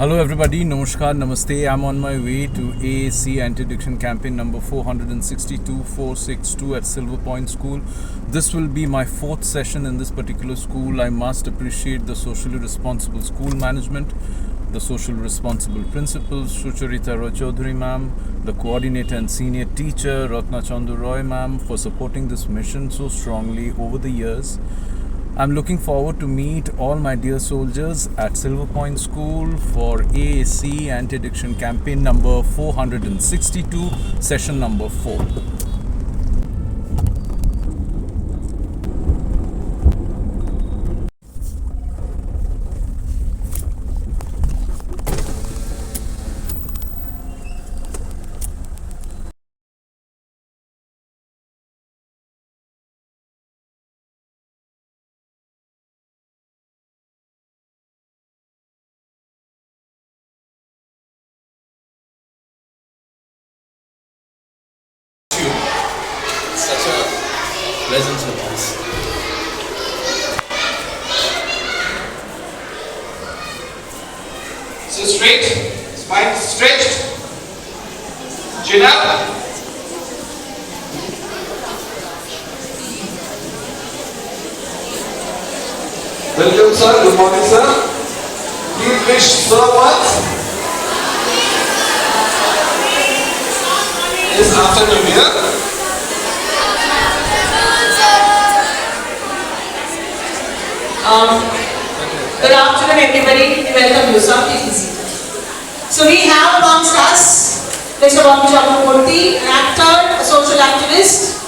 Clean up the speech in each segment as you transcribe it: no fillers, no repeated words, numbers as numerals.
Hello everybody, Namaskar, Namaste. I'm on my way to AAC Anti-Addiction Campaign number 462 at Silver Point School. This will be my fourth session in this particular school. I must appreciate the socially responsible school management, the socially responsible principals, Sucharita Roy Chaudhary ma'am, the coordinator and senior teacher, Ratna Chandu Roy ma'am, for supporting this mission so strongly over the years. I'm looking forward to meet all my dear soldiers at Silver Point School for AAC Anti-Addiction Campaign number 462, session number 4. Such a pleasant surprise. So straight, spine stretched, chin up. Welcome sir, good morning sir. Please wish sir once. This afternoon here. Good afternoon everybody, we welcome you, sir, please be seated. So we have amongst us Mr. Bobby Chakraborty, an actor, a social activist,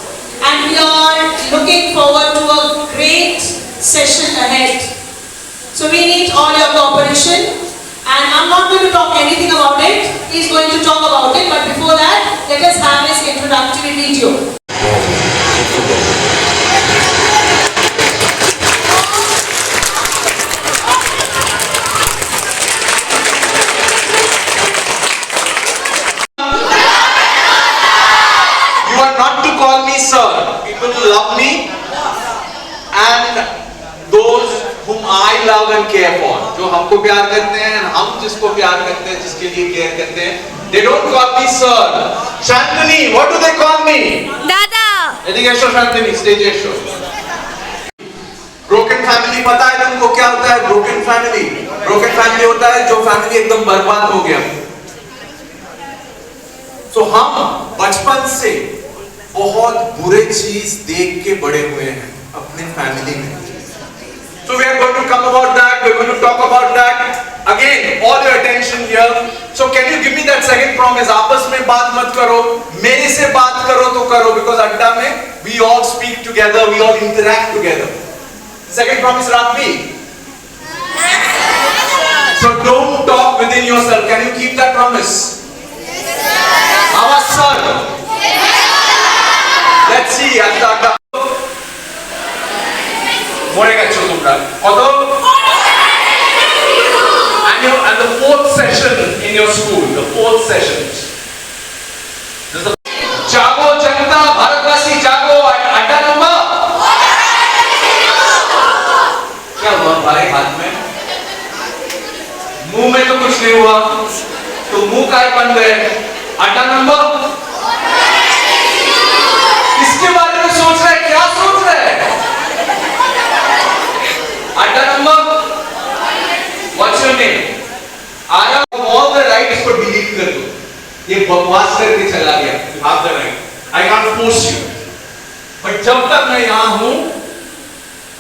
and we are looking forward to a great session ahead. So we need all your cooperation, and I'm not going to talk anything about it, he's going to talk about it, but before that, let us have his introductory video. Sir, people love me and those whom I love and care for, जो हमको प्यार करते हैं, हम जिसको प्यार करते हैं, जिसके लिए केयर करते हैं, they don't call me sir. Shantini, what do they call me? Dada. एदिके show Shantini, stage show. Broken family पता है तुमको क्या होता है? Broken family होता है जो family एकदम बर्बाद हो गया. So हम बचपन से बहुत बुरे चीज देख के बड़े हुए हैं अपने फैमिली में. So we are going to come about that, we are going to talk about that. Again, all your attention here. So can you give me that second promise? आपस में बात मत करो, मेरे से बात करो तो करो, because अड्डा में we all speak together, we all interact together. Second promise, Ratvi. So don't talk within yourself. Can you keep that promise? Our son. Let's see, Adda. More gacho tumra. Although, and the fourth session in your school, the fourth session. Jago Janata, Bharatwasi Jago, Adda number. क्या हुआ भाई हाथ में? मुंह में तो कुछ नहीं हुआ. तो मुंह काय बन गए? अड्डा नंबर. इसके बारे में सोच रहे हैं, क्या सोच रहे हैं? अड्डा number. What's your name? I have all the right, इसको delete कर दो. ये बकवास करके चला गया. You have the right. I can't force you. But जब तक मैं यहाँ हूँ,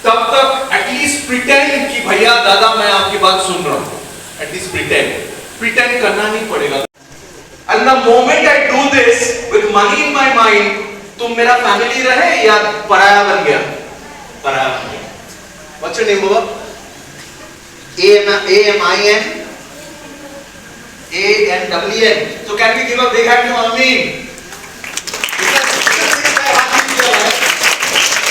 तब तक at least pretend कि भैया दादा मैं आपकी बात सुन रहा हूँ. At least pretend करना नहीं पड़ेगा. And the moment I do this with money in my mind, तुम मेरा फैमिली रहे या पराया बन गया? पराया बन गया. What's your name, Baba? A-M-I-N A-N-W-N. So can we give a big hand to Amin?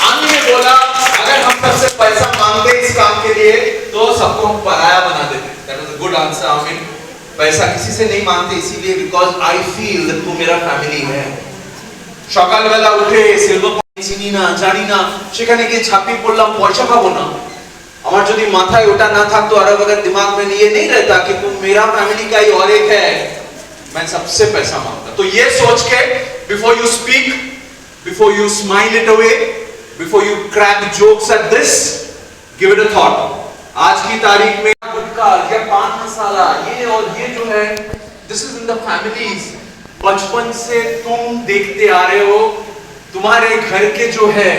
Aamir ने बोला अगर हम सबसे पैसा मांगते इस काम के लिए तो सबको हम पराया बना देते. That was a good answer, Amin. पैसा किसी से नहीं मांगते इसीलिए because I feel that तू मेरा फैमिली है. সকালবেলা উঠে সিলভার চিনি না জানি না সেখানে গিয়ে ছাপি পড়লাম পয়সা পাবো না আমার যদি মাথায় ওটা না থাকতো और अगर दिमाग में ये नहीं रहता कि तुम मेरा फैमिली का ही और एक है, मैं सबसे पैसा मांगता। तो ये सोच के before you speak, before you smile it away, before you crack jokes at this, give it a thought. आज की तारीख में गुटखा या पान मसाला ये और ये जो है, this is in the families. बचपन से तुम देखते आ रहे हो, तुम्हारे घर के जो है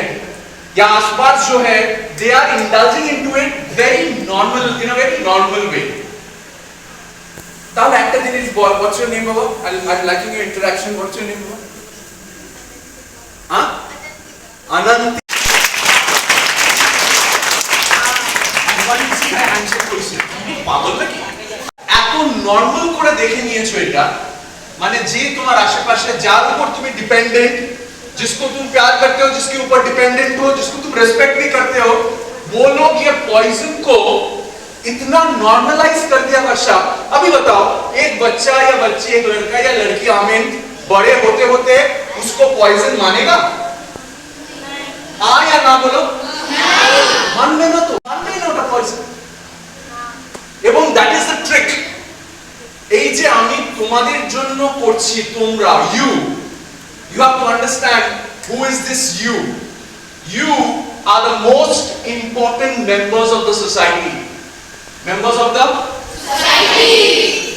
या आसपास जो है, they are indulging into it very normal, in a very normal way. Now actor Dinesh, what's your name, Baba? I'm liking your interaction. What's your name, Baba? Huh? Anand. পাগল নাকি? এত নর্মাল করে দেখে নিয়েছো এটা, মানে যে তোমার আশেপাশে যার উপর তুমি ডিপেন্ডেন্ট, जिसको तुम प्यार करते हो, जिसके ऊपर डिपेंडेंट हो, जिसको तुम रेस्पेक्ट भी करते हो, वो लोग ये पॉइजन को इतना नॉर्मलाइज कर दिया। वर्षा, अभी बताओ, एक बच्चा या बच्ची, एक लड़का या लड़की आमीन बड़े होते होते उसको पॉइजन मानेगा? हाँ या ना बोलो? मानবে না তো, মানবেই না ওটা পয়জন। এবং দ্যাট ইজ দ্য ট্রিক। এই যে আমি তোমাদের জন্য করছি, তোমরা you have to understand who is this you. You are the most important members of the society. Members of the society.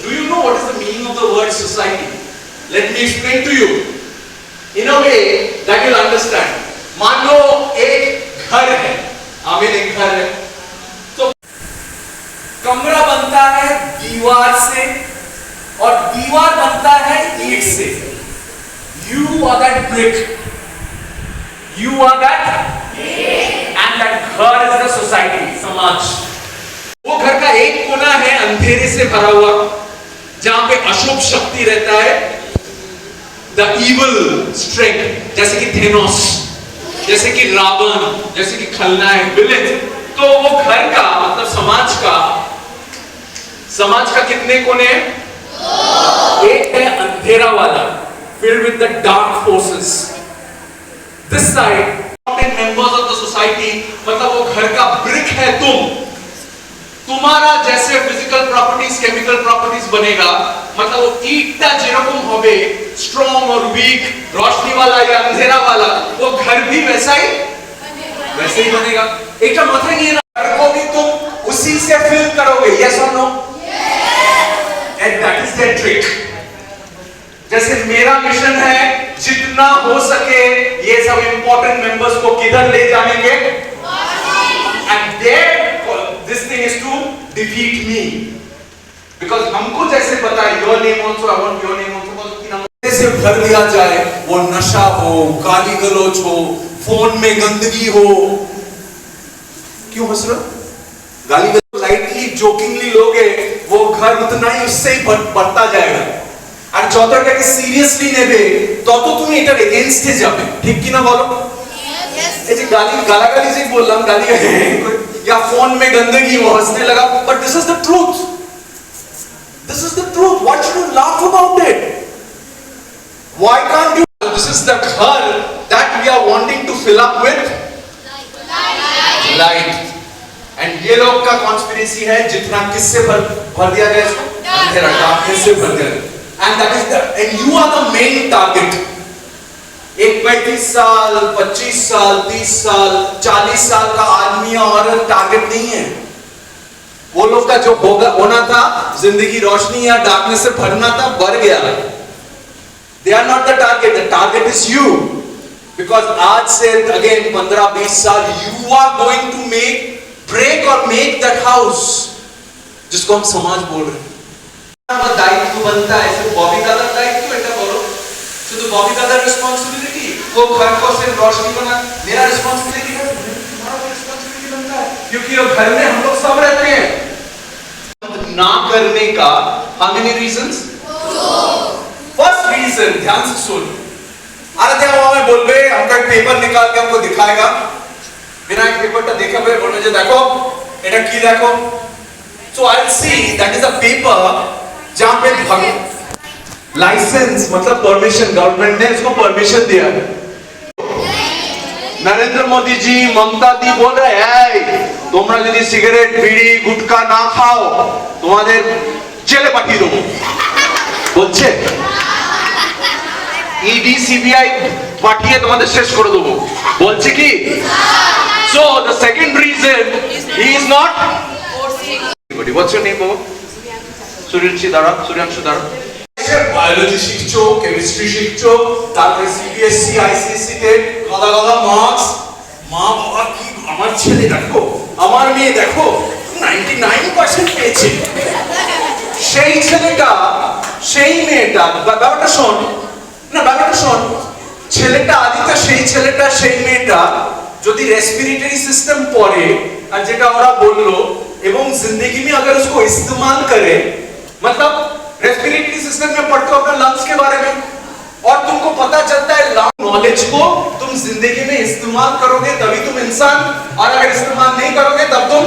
Do you know what is the meaning of the word society? Let me explain to you in a way that you'll understand. मान लो एक घर है, आमिर एक घर है, तो कमरा बनता है दीवार से और दीवार बनता है ईंट से। You are that brick. You are that brick. And that घर is the society, समाज। वो घर का एक कोना है अंधेरे से भरा हुआ, जहां पे अशुभ शक्ति रहता है, the evil strength, जैसे कि थेनोस, जैसे कि रावण, जैसे कि खलनायक, विलेन। तो वो घर का मतलब समाज का कितने कोने हैं? एक है अंधेरा वाला, filled with the dark forces. This side, important members of the society, मतलब वो घर का brick है तुम। तुम्हारा जैसे physical properties, chemical properties बनेगा, मतलब वो ईटा जेरकम होवे, strong और weak, रोशनी वाला या अंधेरा वाला, वो घर भी वैसे ही बनेगा। एक का मतलब नहीं है ना, घर को भी तुम उसी से fill करोगे, yes or no? Yes. And that is their trick. जैसे मेरा मिशन है जितना हो सके ये सब इंपॉर्टेंट मेंबर्स को किधर ले जाएंगे, and there this thing is to defeat me, because हमको जैसे पता है your name also, I want your name also, कि नाम से भर दिया जाए, वो नशा हो, गाली गलौज हो, फोन में गंदगी हो। क्यों हंस रहे हो? गाली गलौज लाइटली जोकिंगली लोगे, वो घर उतना ही उससे ही बढ़ता जाएगा। আর যতটাকে সিরিয়াসলি নেবে তত তুমি এটার এগেইনস্টে যাবে, ঠিক কি না বলো? এই যে গালাগালি যে বললাম, গালি या फोन में गंदगी, वो हंसने लगा, but this is the truth, this is the truth, what should you laugh about it? Why can't you? This is the घर that we are wanting to fill up with light. And ये लोग का conspiracy है, जितना किससे भर दिया गया इसको, अंधेरा, डार्कनेस से भर दिया। And that is and you are the main target. एक 35 साल, 25 साल, 30 साल, 40 साल का आदमी या औरत टारगेट नहीं है। वो लोग का जो होना था, जिंदगी रोशनी या डार्कनेस से भरना था, भर गया। They are not the target. The target is you. Because आज से again 15-20 साल you are going to break or make that house, जिसको हम समाज बोल रहे हैं। दायित्व बनता है, सिर्फ बॉबी दादार दायित्व এটা বলো, শুধু ববি দাদার রেসপন্সিবিলিটি वो घर को सिर्फ रोशनी बना, मेरा रिस्पांसिबिलिटी है, तुम्हारा रिस्पांसिबिलिटी बनता है, क्योंकि वो घर में हम लोग सब रहते हैं। ना करने का how many reasons? First reason, ध्यान से सुन, अरे क्या हमें बोलबे, हमका एक पेपर निकाल के हमको दिखाएगा, बिना एक पेपरটা দেখাবে, বলবে যে দেখো এটা কি দেখো। So I'll see that is a paper जहां पे लाइसेंस मतलब परमिशन, गवर्नमेंट ने इसको परमिशन दिया है। नरेंद्र मोदी जी, ममता दी बोल रहे हैं তোমরা যদি সিগারেট বিড়ি গুটকা না খাও তোমাদের জেলে পাঠিয়ে দেবো বলছে ইডি সিবিআই পাঠিয়ে তোমাদের শেষ করে দেবো বলছে কি so the second reason he is not what's your name বাবা সূর্যাংশু দাঁড়া বায়োলজি শিখছো কেমিস্ট্রি শিখছো তারপরে সিবিএসসি আইসিএসসি তে গদা গদা মার্কস মা বাবা কি আমার ছেলে দেখো আমার মেয়ে দেখো 99% পেয়েছে সেই ছেলেটা সেই মেয়েটা ব্যাপারটা শোন ছেলেটা আদিতা সেই ছেলেটা সেই মেয়েটা যদি रेस्पिरेटरी सिस्टम पढ़े और जेटा ओरा बोललो एवं जिंदगी में अगर उसको इस्तेमाल करे मतलब रेस्पिरेटरी सिस्टम में पढ़ते हो अपने लंग्स के बारे में और तुमको पता चलता है नॉलेज को तुम जिंदगी में इस्तेमाल करोगे तभी तुम इंसान और अगर इस्तेमाल नहीं करोगे तब तुम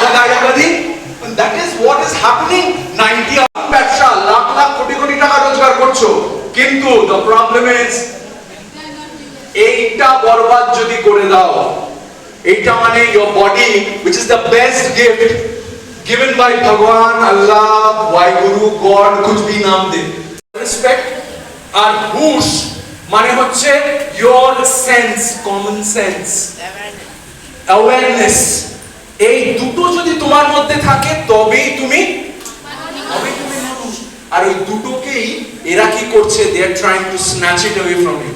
गदायागदी that is what is happening 90 ব্যবসা লাখ লাখ কোটি কোটি টাকা রোজগার করছো কিন্তু the problem is এইটা বরবাদ যদি করে দাও এইটা মানে your body which is the best gift given by Bhagwan Allah Waheguru God कुछ भी नाम दे respect আর হুশ মানে হচ্ছে your sense common sense awareness এই দুটো যদি তোমার মধ্যে থাকে তবেই তুমি মানুষ আর ওই দুটোকেই এরা কি করছে they are trying to snatch it away from you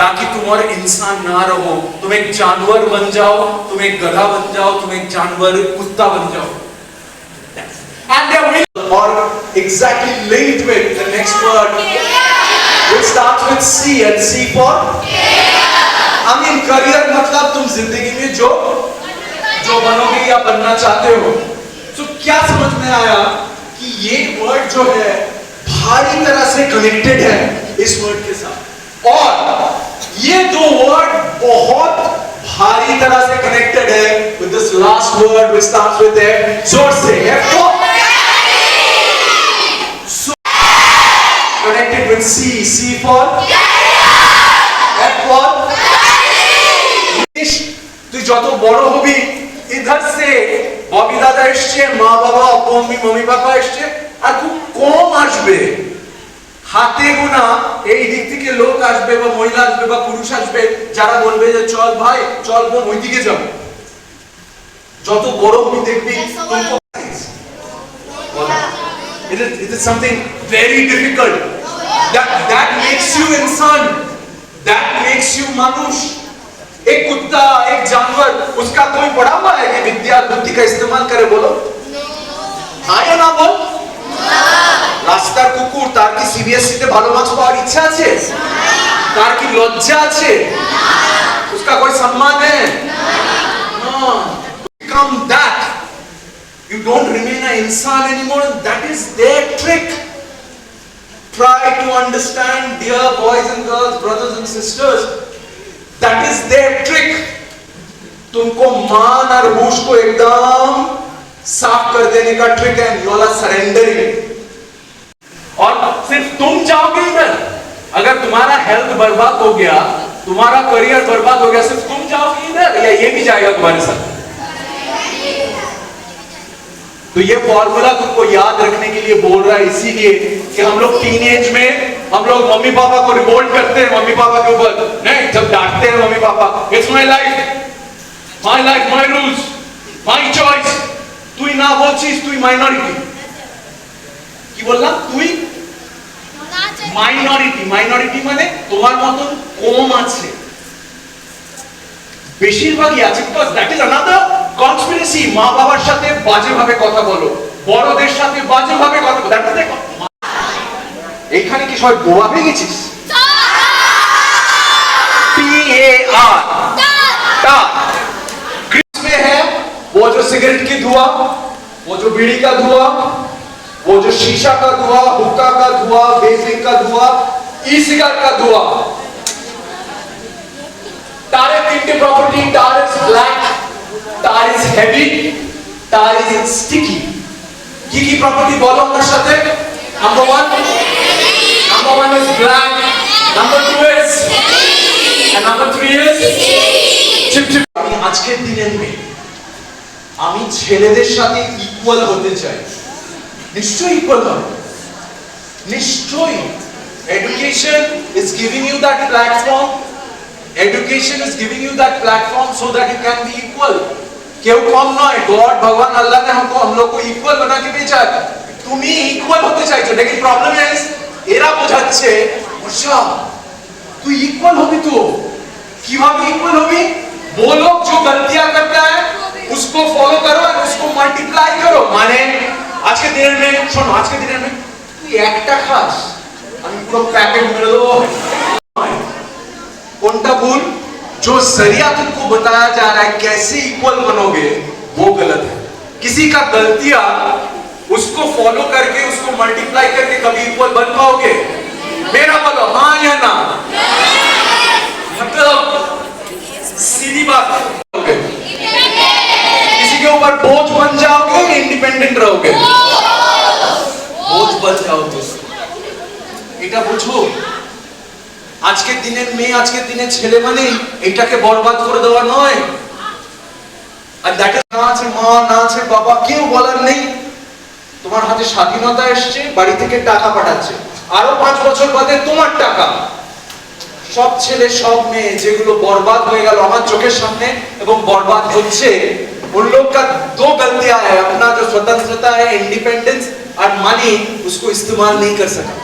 ताकि तुम और इंसान ना रहो तुम एक जानवर बन जाओ तुम एक गधा बन जाओ तुम एक जानवर कुत्ता बन जाओ and they will or exactly linked with the next word which starts with C and C for I mean career मतलब तुम जिंदगी में जो बनोगे या बनना चाहते हो तो क्या समझ में आया कि ये वर्ड जो है भारी तरह से कनेक्टेड है इस वर्ड के साथ और ये दो वर्ड बहुत भारी तरह से कनेक्टेड है with this last word which starts with F जोर से F को so connected with C C for F for তুই যত বড় হবি इधर से ববি দাদা এসছে মা বাবা মম্মি পাপা এসছে আর খুব কম আসবে হাতে গোনা এই দিক থেকে লোক আসবে বা মহিলা আসবে বা পুরুষ আসবে যারা বলবে যে চল ভাই চল বোন ওইদিকে যাব যত বড় হবি দেখবি it is something very difficult that makes you इंसान that makes you মানুষ एक कुत्ता एक जानवर उसका कोई पढ़ा हुआ है कि विद्या बुद्धि का इस्तेमाल करे बोलो हाँ या ना बोल রাস্তার কুকুর তার কি সিবিএসসি তে ভালো মার্কস পাওয়ার ইচ্ছা আছে তার কি লজ্জা আছে उसका कोई सम्मान है no become that you don't remain an insan anymore and that is their trick try to understand dear boys and girls brothers and sisters that is their trick तुमको मान और होश को एकदम साफ कर देने का ट्रिक है you all are surrendering और सिर्फ तुम जाओगे इधर अगर तुम्हारा हेल्थ बर्बाद हो गया तुम्हारा करियर बर्बाद हो गया सिर्फ तुम जाओगे इधर या ये भी जाएगा तुम्हारे साथ तो ये फॉर्मूला तुमको याद रखने के लिए बोल रहा है इसीलिए कि हम लोग टीनेज में हम लोग मम्मी पापा को रिवोल्ट करते हैं मम्मी पापा के ऊपर नहीं जब डांटते हैं mummy papa it's my life my rules my choice তুই না বলছিস তুই মাইনরিটি কি বললাম তুই মাইনরিটি মানে তোমার মতন কম আছে বেশিরভাগই আছে because that is another conspiracy মা বাবার সাথে বাজেভাবে কথা বলো বড়দের সাথে বাজেভাবে কথা বলো দ্যাট ইজ এখানে কি সবাই বোবা হয়ে গেছিস PAR টা में है वो जो सिगरेट की धुआं वो जो बीड़ी का धुआं वो जो शीशा का धुआं हुक्का का धुआं वेपिंग का धुआं ई सिगारेट का धुआं तारे तीन property tar is black tar is heavy tar is sticky ये की प्रॉपर्टी बोलो আমার সাথে number 1 is black number 2 is and number 3 is chip chip আজকের দিনের মেয়ে, আমি ছেলেদের সাথে ইকুয়াল হতে চাই, নিশ্চয়ই ইকুয়াল হবে, নিশ্চয়ই। Education is giving you that platform. Education is giving you that platform so that you can be equal. क्यों कम नॉय, गॉड भगवान अल्लाह ने हम लोग को इक्वल बना के भेजा है। तुम्ही इक्वल होते चाइছো, लेकिन प्रॉब्लम है এরা বোঝাচ্ছে वर्षा तू इक्वल होबी, तो কিভাবে ইকুয়াল হবি? वो लोग जो गलतियां करता है उसको फॉलो करो और उसको मल्टीप्लाई करो। माने आज के दिन में শোনো, आज के दिन में তুই একটা খাস, আমি পুরো প্যাকেট মেরে দেবো। কোনটা ভুল? जो जरिया तुमको बताया जा रहा है कैसे इक्वल बनोगे, वो गलत है। किसी का गलतियां उसको फॉलो करके उसको मल्टीप्लाई करके कभी इक्वल बन पाओगे? मेरा बोलो हाँ या ना? मतलब सीधी बात है, किसी के ऊपर बोझ बन जाओगे, इंडिपेंडेंट रहोगे? बोझ बन जाओगे, এটা বুঝো। আজকের দিনের মেয়ে, আজকের দিনের ছেলে মানে এটাকে বরবাদ করে দেওয়া নয়। আর দেখে না আছে মা, না আছে বাবা, কেউ বলার নেই। তোমার হাতে স্বাধীনতা এসছে, বাড়ি থেকে টাকা পাঠাচ্ছে, আরো 5 বছর বাদে তোমার টাকা। সব ছেলে সব মেয়ে যেগুলো বরবাদ হয়ে গেল আমার চোখের সামনে এবং বরবাদ হচ্ছে, उन लोग का 2 गलतियां है। अपना जो स्वतंत्रता है, इंडिपेंडेंस और मनी, उसको इस्तेमाल नहीं कर सका,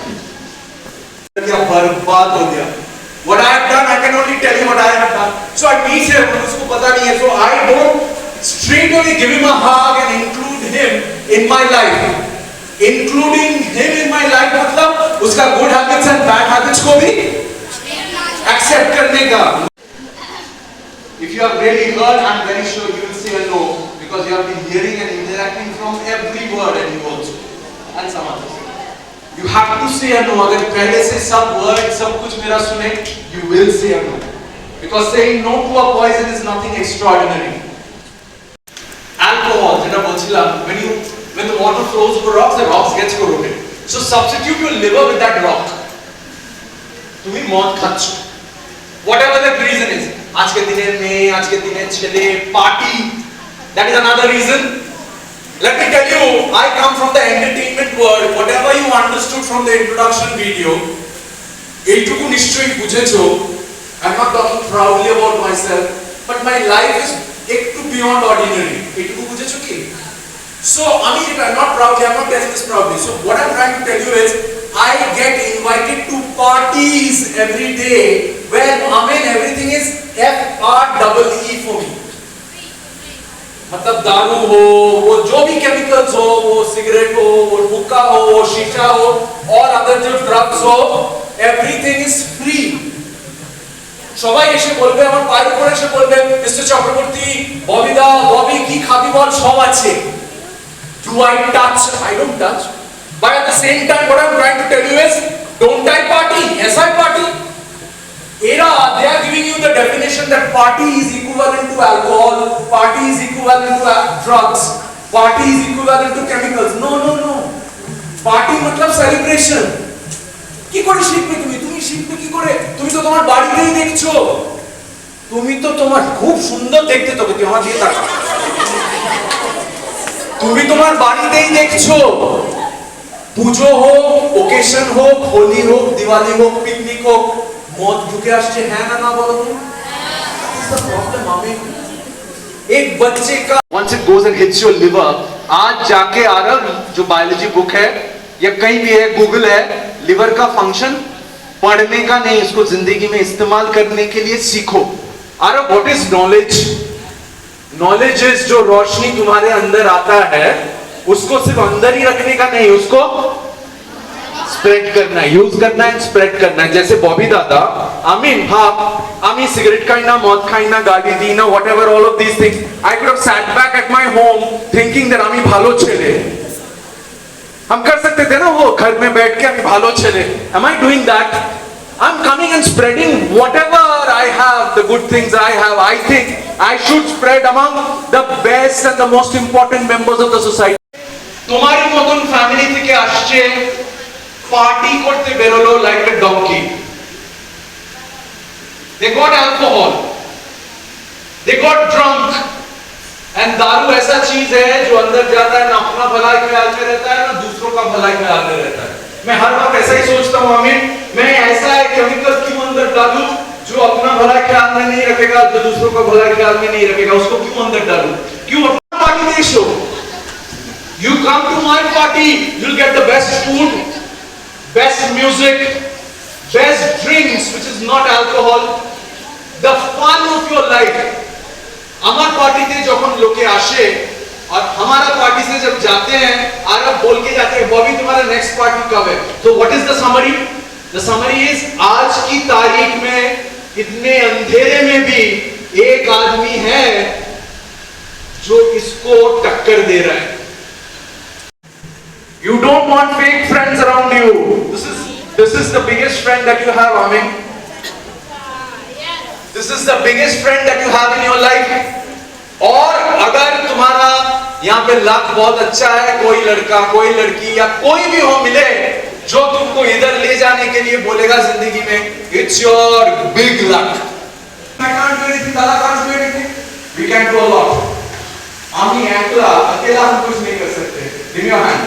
बर्बाद हो गया। What I have done, I can only tell you what I have done. So I meet him, उसको पता नहीं है, so I don't straight away give him a hug and include him in my life. Including him in my life मतलब उसका good habits and bad habits को भी accept करने का। If you have really heard, I'm very sure you will say a no, because you have been hearing and interacting from every word and you also and some others. You have to say a no. अगर पहले से सब word सब कुछ मेरा सुने, you will say a no, because saying no to a poison is nothing extraordinary. Alcohol, যেটা বলছিলাম, when the water flows over rocks, the rocks gets corroded. So substitute your liver with that rock. তুমি মদ খাচ্ছ, whatever the reason is, আজকে দিনের মেয়ে, আজকে দিনের ছেলে, party, that is another reason. Let me tell you, I come from the entertainment world. Whatever you understood from the introduction video, এইটুকু নিশ্চয়ই বুঝেছো। I'm not talking proudly about myself, but my life is একটু beyond ordinary. এইটুকু বুঝেছো কি? So, I'm not proudly, I'm not telling this proudly. So, what I'm trying to tell you is, I get invited to parties every day where everything is FREE for me. मतलब दारू हो, वो जो भी chemicals हो, वो cigarette हो, वो हुक्का हो, वो शीशा हो, और अदर जो ड्रग्स हो, एवरीथिंग इज फ्री। সবাই এসে বলবে, আমার পায়ের উপরে এসে বলবে, মিস্টার চক্রবর্তী, ববিদা, ববি কি খাবি বল, সব আছে। Do I touch? I don't touch. But at the same time, what I'm trying to tell you is, don't I party? Yes, I party. They are giving you the definition that party is equivalent to alcohol, party is equivalent to drugs, party is equivalent to chemicals. No, no, no. Party मतलब celebration. কি করে শিখবে তুমি? তুমি শিখবে কি করে? তুমি তো তোমার বাড়িতেই দেখছো। তুমি তো তোমার খুব সুন্দর দেখতে, তোকে তুই আমার দিকে তাকা। তুমি তোমার বাড়িতেই দেখছো। পুজো হোক, ওকেশন হোক, হোলি হোক, দিওয়ালি হোক, পিকনিক হোক, मौत ढुके আসছে, হ্যাঁ না না বলো তুমি? एक बच्चे का once it goes and hits your liver, आज जाके आरव जो बायोलॉजी बुक है या कहीं भी है, गूगल है, लिवर का फंक्शन पढ़ने का नहीं, इसको जिंदगी में इस्तेमाल करने के लिए सीखो। Aarav what is knowledge? Knowledge is जो रोशनी तुम्हारे अंदर आता है, उसको सिर्फ अंदर ही रखने का नहीं, उसको स्प्रेड करना है, यूज करना है, स्प्रेड करना है। जैसे बॉबी दादा, आमीन भाब, आमी सिगरेट खाई ना, मौत खाई ना, गाली दी ना, whatever all of these things, I could have sat back at my home thinking that आमी भालो चले। हम कर सकते थे ना वो, घर में बैठ के आमी भालो चले। Am I doing that? I'm coming and spreading whatever I have, the good things I have. I think I should spread among the best and the most important members of the society. তোমার মতন family থেকে আসছে, party করতে বেরোলো like a donkey. They got alcohol, They got drunk. And दारू ऐसा चीज है जो अंदर जाता है, ना अपना भलाई ख्याल में रहता है, ना दूसरों का भलाई ख्याल में रहता है। मैं हर वक्त ऐसा ही सोचता हूँ, आमीन, मैं ऐसा है केमिकल क्यों अंदर डालूं जो अपना भला ख्याल में नहीं रखेगा, जो दूसरों का भला ख्याल में नहीं रखेगा, उसको क्यों अंदर डालूं? क्यों? अपना पार्टी देश हो। You come to my party, you'll get the best food, best music, best drinks, which is not alcohol, the fun of your life. আমার পার্টিতে যখন লোকে আসে और हमारा पार्टी से जब जाते हैं, आरब बोल के जाते हैं, बॉबी तुम्हारा नेक्स्ट पार्टी कब है? तो what is the summary? The summary is आज की तारीख में इतने अंधेरे में भी एक आदमी है जो इसको टक्कर दे रहा है। You don't want fake friends around you. This is the biggest friend that you have, Amin. This is the biggest friend that you have in your life. और अगर तुम्हारा यहाँ पे लक बहुत अच्छा है, कोई लड़का, कोई लड़की या कोई भी हो मिले जो तुमको इधर ले जाने के लिए बोलेगा जिंदगी में, it's your big luck. I can't do anything, Dada can't do anything. We can do a lot. आमी अकेला हम कुछ नहीं कर सकते. Give me your hand.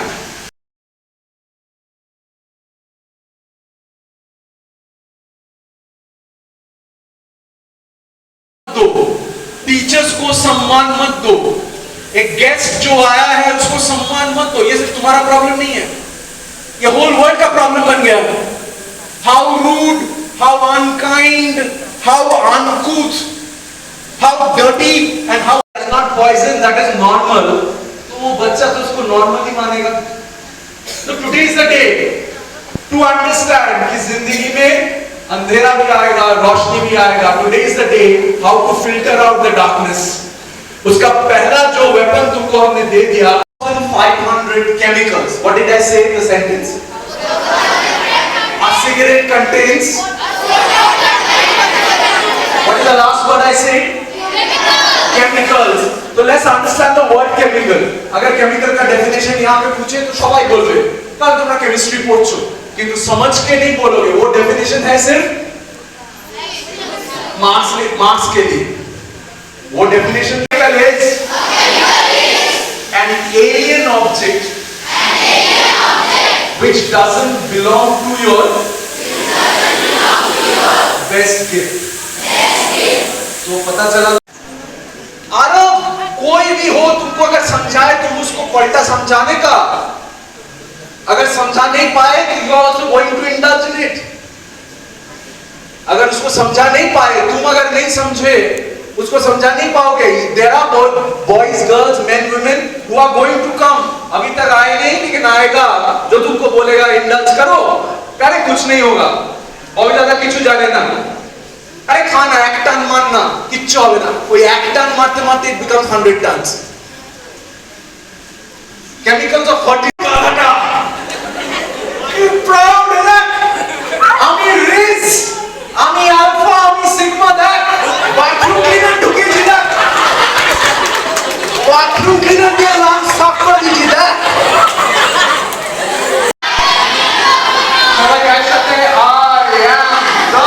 Teachers को सम्मान मत दो। एक गेस्ट जो आया है उसको सम्मान मत दो। ये सिर्फ तुम्हारा प्रॉब्लम नहीं है, ये होल वर्ल्ड का प्रॉब्लम बन गया है। How rude, how unkind, how uncouth, how dirty and how not poison, that is normal. तो वो बच्चा तो उसको नॉर्मल ही मानेगा। तो today is the day to understand कि जिंदगी में अंधेरा भी आएगा, रोशनी भी आएगा। Today is the day how to filter out the darkness. उसका पहला जो वेपन तुमको हमने दे दिया, 500 chemicals. What did I say in the sentence? A cigarette contains. What is the last word I said? Chemicals. So let's understand the word chemical. अगर chemical का definition यहाँ पे पूछे तो सबाई बोलबे, कल तुमरा chemistry पढ़छो, किंतु समझ के नहीं बोलोगे। वो definition है सिर्फ मार्क्स के लिए। वो definition is an alien object which doesn't belong to your best gift. तो पता चला आरब कोई भी हो तुमको अगर समझाए तुम उसको पलटा समझाने का, अगर समझा नहीं पाए तो you are also going to indulge in it. अगर उसको समझा नहीं पाए, तुम अगर नहीं समझे उसको समझा नहीं पाओगे। There are boys, girls, men, women who are going to come. अभी तक आए नहीं लेकिन आएगा जो तुमको बोलेगा इंडल्ज करो, अरे कुछ नहीं होगा और ज्यादा किचु जाने ना, अरे खाना एक टन मारना किच्छु होवे ना, कोई एक टन मारते मारते it becomes 100 tons. Chemicals of 40 hata. You proud है ना? আমি rich, আমি alpha, আমি sigma that. बाथरूम क्लीनर ढुके जिदा, बाथरूम क्लीनर दिया लांग साफ कर दी जिदा। चला क्या कहते हैं? I am the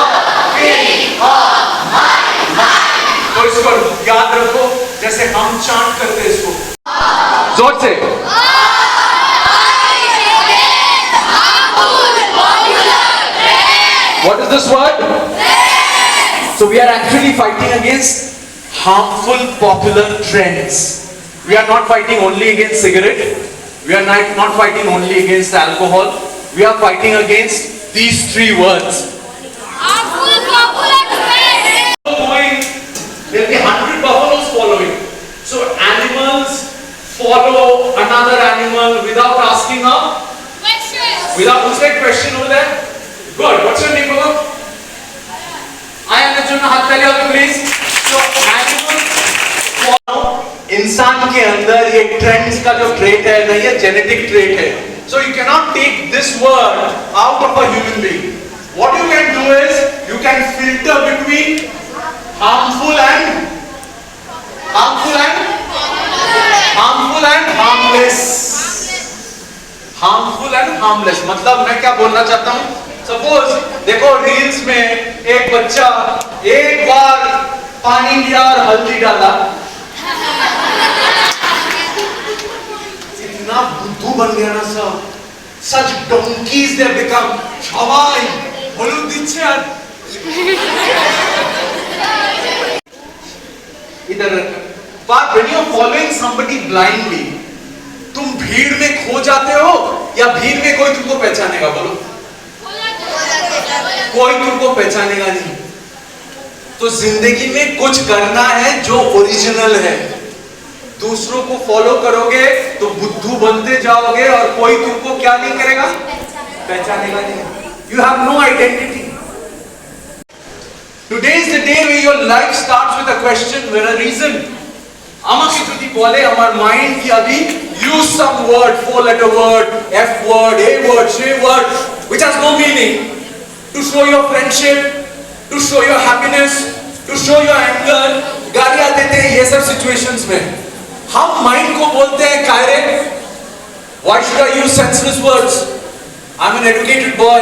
king of my mind. तो इसको याद रखो जैसे हम चांट करते इसको जोर से। What is this word? So we are actually fighting against harmful popular trends. We are not fighting only against cigarette. We are not fighting only against alcohol. We are fighting against these three words. Harmful popular trends. There will be 100 buffaloes following. So animals follow another animal without asking a Question. without who's that question over there? Good. What's your name, Baba? I am Arjun. हाथ ताली हो please. So animals follow. इंसान के अंदर ये trends का जो trait है ना, ये जेनेटिक ट्रेट है. So you cannot take this word out of a human being. What you can do is you can filter between harmful and harmless. Harmful and harmless. मतलब मैं क्या बोलना चाहता हूँ? सपोज देखो रील्स में एक बच्चा एक बार पानी लिया और हल्दी डाला, इतना बुद्धू बन गया ना सब, such donkeys they have become. সবাই হলুদ দিচ্ছে আর इधर. But when you are following somebody blindly, तुम भीड़ में खो जाते हो या भीड़ में कोई तुमको पहचानेगा? बोलो, कोई तुमको पहचानेगा नहीं. तो जिंदगी में कुछ करना है जो ओरिजिनल है. दूसरों को फॉलो करोगे तो बुद्धू बनते जाओगे और कोई तुमको क्या नहीं करेगा? पहचानेगा नहीं. You have no identity. Today is the day where your life starts with a question, with a reason. আমাকে যদি বলে আমার মাইন্ড কি আবি use some word, 4-letter word, F word, A word, J word, which has no meaning, to show your friendship, to show your happiness, to show your anger. गालियां देते हैं ये सब situations में. हम माइंड को बोलते हैं कायरे. Why should I use senseless words? I'm an educated boy.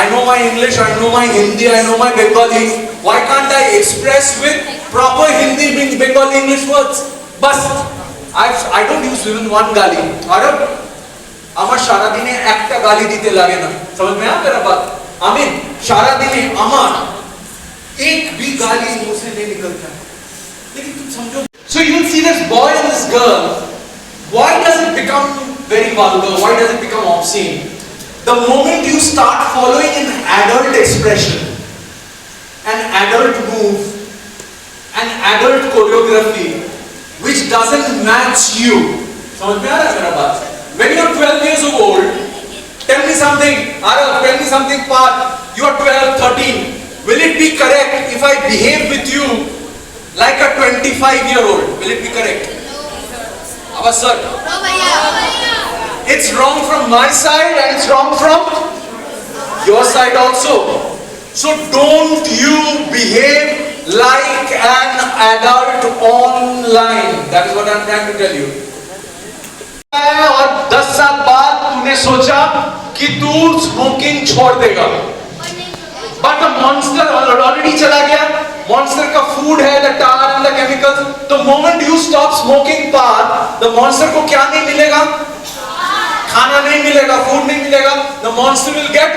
I know my English, I know my Hindi, I know my Bengali. Why can't I express with proper Hindi, Bengali, English words? Bas, I don't use even one gali. Arab, আমার সারা দিনে একটা গালি দিতে লাগে না. समझ में आ मेरा बात? आमीन. सारा दिन আমার एक भी गाली मुंह से नहीं निकलता है. लेकिन तुम समझो. So you will see this boy and this girl. Why does it become very vulgar? Why does it become obscene? The moment you start following an adult expression, an adult move, an adult choreography, which doesn't match you. समझ में आ रहा है मेरा बात? When you are 12 years old, tell me something. Arav, tell me something. Part. You are 12, 13. Will it be correct if I behave with you like a 25-year-old? Will it be correct? Abba sir. It's wrong from my side and it's wrong from your side also. So don't you behave like an adult online. That is what I'm trying to tell you. और 10 साल बाद तूने सोचा कि तू smoking छोड़ देगा. But the monster already चला गया. Monster का food है, the tar and the chemicals. The moment you stop smoking pot, the monster को क्या नहीं मिलेगा? खाना नहीं मिलेगा, food नहीं मिलेगा. The monster will get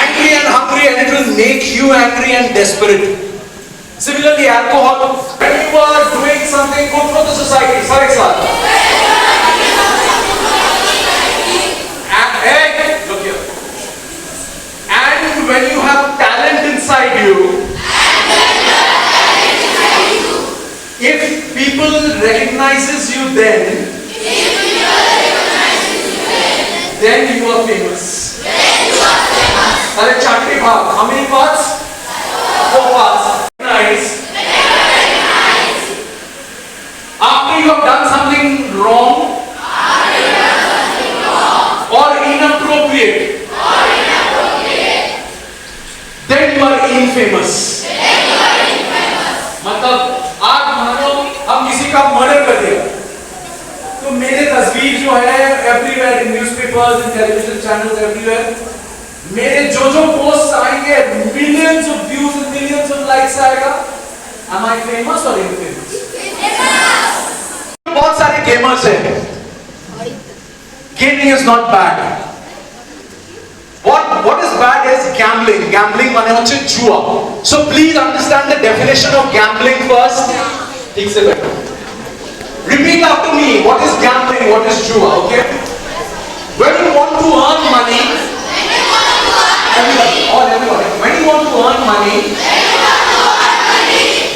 angry and hungry and it will make you angry and desperate. Similarly, alcohol. When you are doing something good for the society, sorry sir. And hey, look here. And when you have talent inside you, if people recognizes you then you are famous. अरे चाकरी भाग. How many parts? 4 parts. Nice. After you have done something wrong or inappropriate, then you are infamous. मतलब आज मानो हम किसी का murder कर दिया तो मेरे तस्वीर जो है everywhere in newspapers, in television channels, everywhere मेरे जो पोस्ट आएंगे millions of views and millions of likes आएगा. Am I famous or infamous? बहुत सारे गेमर्स हैं. Gaming is not bad. What is bad is gambling. Gambling माने होचे जुआ. So please understand the definition of gambling first. ठीक से बैठो. Repeat after me. What is gambling? What is jua? Okay. When you want to earn money, everybody, when you want to earn money,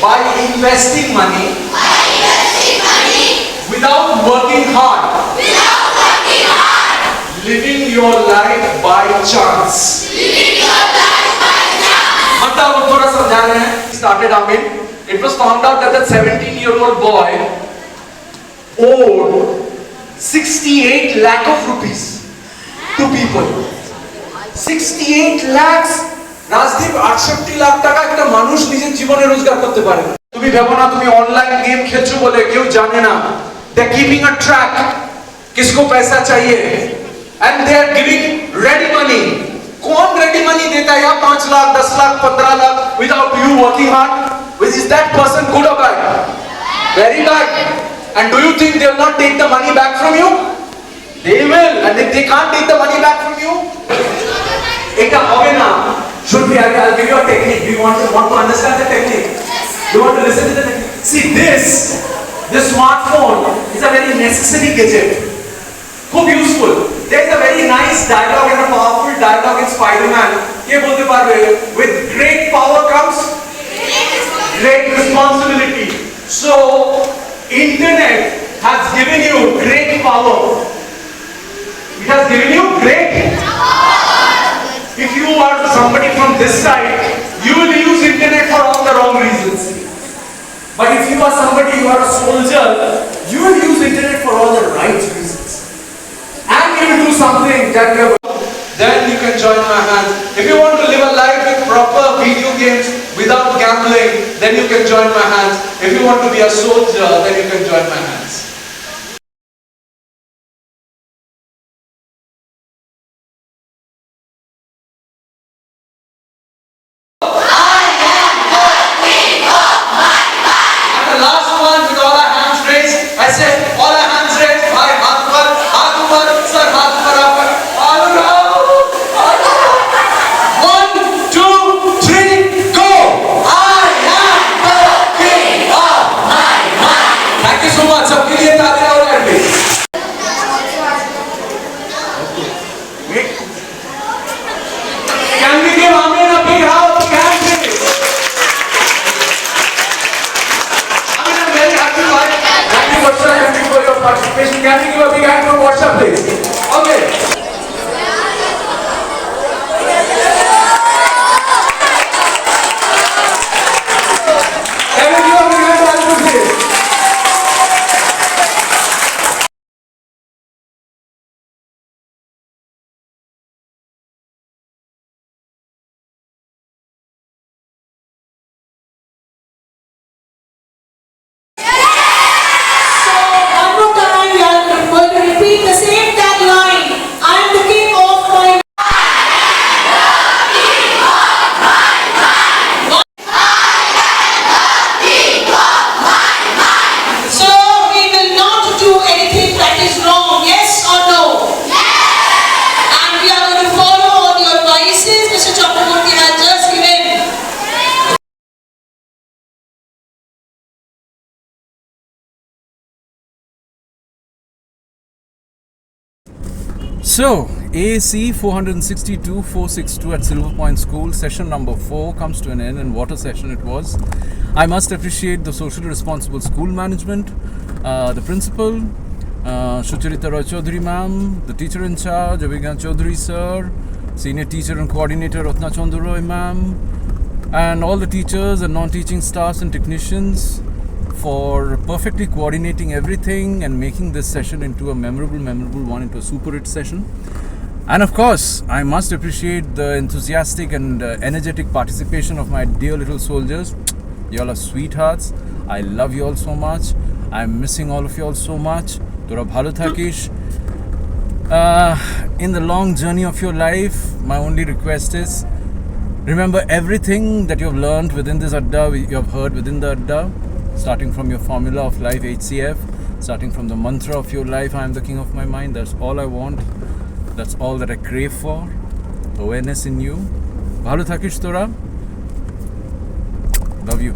by investing money, without working hard, living your life by chance. मतलब वो थोड़ा समझा रहे हैं. Started Amin. It was found out that that 17-year-old boy owed 68 lakh of rupees to people. 68 lakhs. Rajdeep 68 lakh টাকা একটা মানুষ নিজের জীবনে রোজগার করতে পারে না. তুমি ভেবো না তুমি অনলাইন গেম খেলছো বলে কেউ জানে না. They are keeping a track. किसको पैसा चाहिए? And they are giving ready money. कौन ready money देता है? 5 lakh, 10 lakh, 15 lakh without you working hard? Is that Very bad. And do you think they will not take the money back from you? They will. And if they can't take the money back from you, Eka Avena, should be, I'll give you a technique. Do you want to understand the technique? Do you want to listen to the technique? See, this smartphone is a very necessary gadget. खूब useful. There is a very nice dialogue and a powerful dialogue in Spider-Man. ये बोलते पारवे, with great power comes great responsibility. So, internet has given you great power. It has given you great power. If you are somebody from this side, you will use internet for all the wrong reasons. But if you are somebody, you are a soldier, you will use internet for all the right reasons. And you will do something that you have. Then you can join my hands. If you want to live a life with proper video games without gambling, then you can join my hands. If you want to be a soldier, then you can join my hands. And the last one with all our hands raised, I said, all our hands raised, bhai, haath upar, sir, haath upar, upar. 1, 2, 3, go! I am the king of my mind. Thank you so much. सबके लिए तालियां हो जाएंगी. Can we give Amin a big round of applause? Amin, I'm very happy. Thank you for your participation. Can we give a big hand for WhatsApp, please? Okay. Can we give a big hand for Alpha, please? So, one more time, we are going to repeat the same tagline. I am the king of my So, we will not do anything that is wrong, yes or no? And we are going to follow all the advices Mr. Chakraborty has just given. So, AAC 462-462 at Silver Point School, session number 4 comes to an end, and what a session it was. I must appreciate the socially responsible school management, the principal, Sucharita Roy Chaudhary ma'am, the teacher in charge, Abhigyan Chaudhary sir, senior teacher and coordinator Ratna Chanduroy ma'am, and all the teachers and non-teaching staffs and technicians for perfectly coordinating everything and making this session into a memorable one, into a super hit session. And of course, I must appreciate the enthusiastic and energetic participation of my dear little soldiers. You all are sweethearts. I love you all so much. I'm missing all of you all so much. Tora bhalo thakish. In the long journey of your life, my only request is, remember everything that you have learned within this Adda, you have heard within the Adda, starting from your formula of life, HCF, starting from the mantra of your life, I am the king of my mind. That's all I want. That's all that I crave for. Awareness in you. Bhalo thakish tora. Love you.